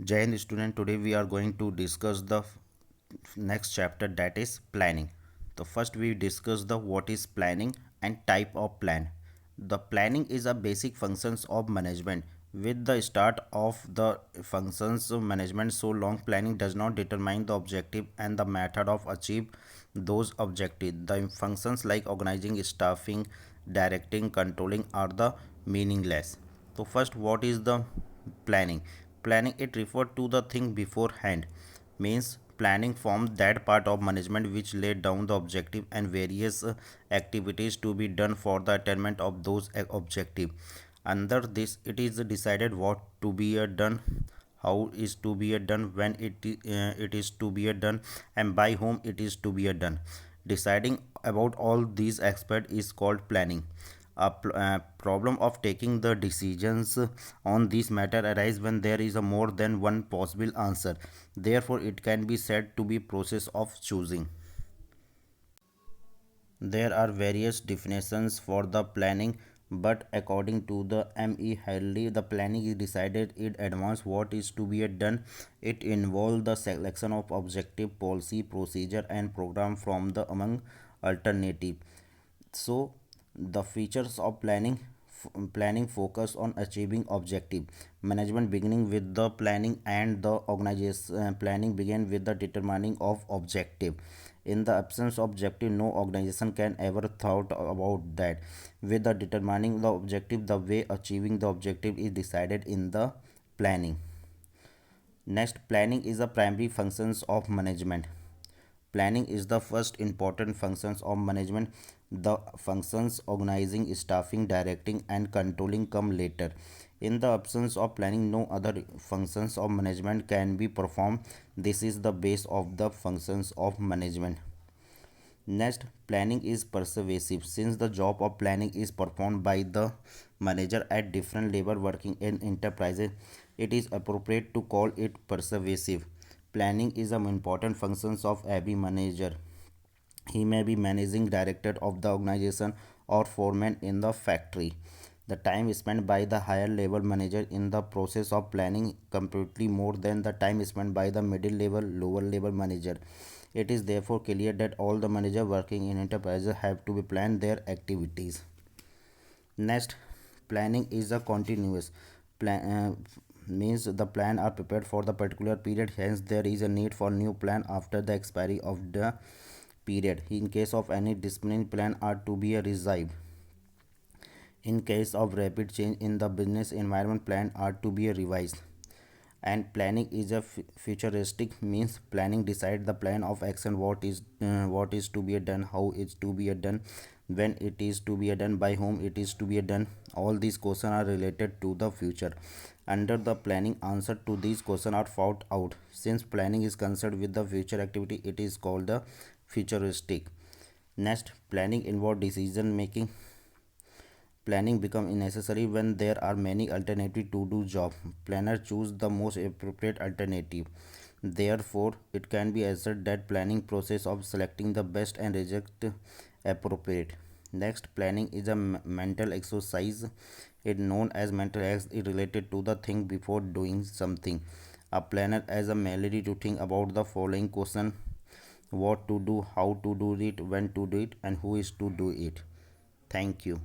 Jai Hind student, today we are going to discuss the next chapter, that is planning. So first we discuss the what is planning and type of plan. The planning is a basic functions of management. With the start of the functions of management, so long planning does not determine the objective and the method of achieve those objectives. The functions like organizing, staffing, directing, controlling are the meaningless. So first, what is the planning? Planning it refer to the thing beforehand, means planning forms that part of management which laid down the objective and various activities to be done for the attainment of those objective. Under this, it is decided what to be done, how is to be done, when it is to be done, and by whom it is to be done. Deciding about all these aspects is called planning. A problem of taking the decisions on this matter arise when there is a more than one possible answer. Therefore, it can be said to be process of choosing. There are various definitions for the planning, but according to the M.E. Hadley, the planning is decided in advance what is to be done. It involves the selection of objective, policy, procedure, and program from the among alternative. So, the features of planning focus on achieving objective. Management beginning with the planning and the organization planning begin with the determining of objective. In the absence of objective, no organization can ever thought about that. With the determining the objective, the way achieving the objective is decided in the planning. Next, planning is the primary functions of management. Planning is the first important functions of management. The functions organizing, staffing, directing, and controlling come later. In the absence of planning, no other functions of management can be performed. This is the base of the functions of management. Next, planning is persuasive. Since the job of planning is performed by the manager at different level working in enterprises, it is appropriate to call it persuasive. Planning is an important function of every manager. He may be managing director of the organization or foreman in the factory. The time spent by the higher level manager in the process of planning completely more than the time spent by the middle level, lower level manager. It is therefore clear that all the managers working in enterprises have to be plan their activities. Next, planning is a continuous plan. Means the plan are prepared for the particular period, hence there is a need for new plan after the expiry of the period. In case of any discipline, plan are to be revised. In case of rapid change in the business environment, plan are to be revised. And planning is a futuristic, means planning decide the plan of action, what is to be done, how it's to be done, when it is to be done, by whom it is to be done. All these questions are related to the future. Under the planning, answer to these questions are found out. Since planning is concerned with the future activity, it is called the futuristic. Next, planning involve decision making. Planning becomes necessary when there are many alternatives to do job. Planner choose the most appropriate alternative. Therefore, it can be asserted that planning process of selecting the best and reject appropriate. Next, planning is a mental exercise. It known as mental acts is related to the thing before doing something. A planner has a melody to think about the following question: what to do, how to do it, when to do it, and who is to do it. Thank you.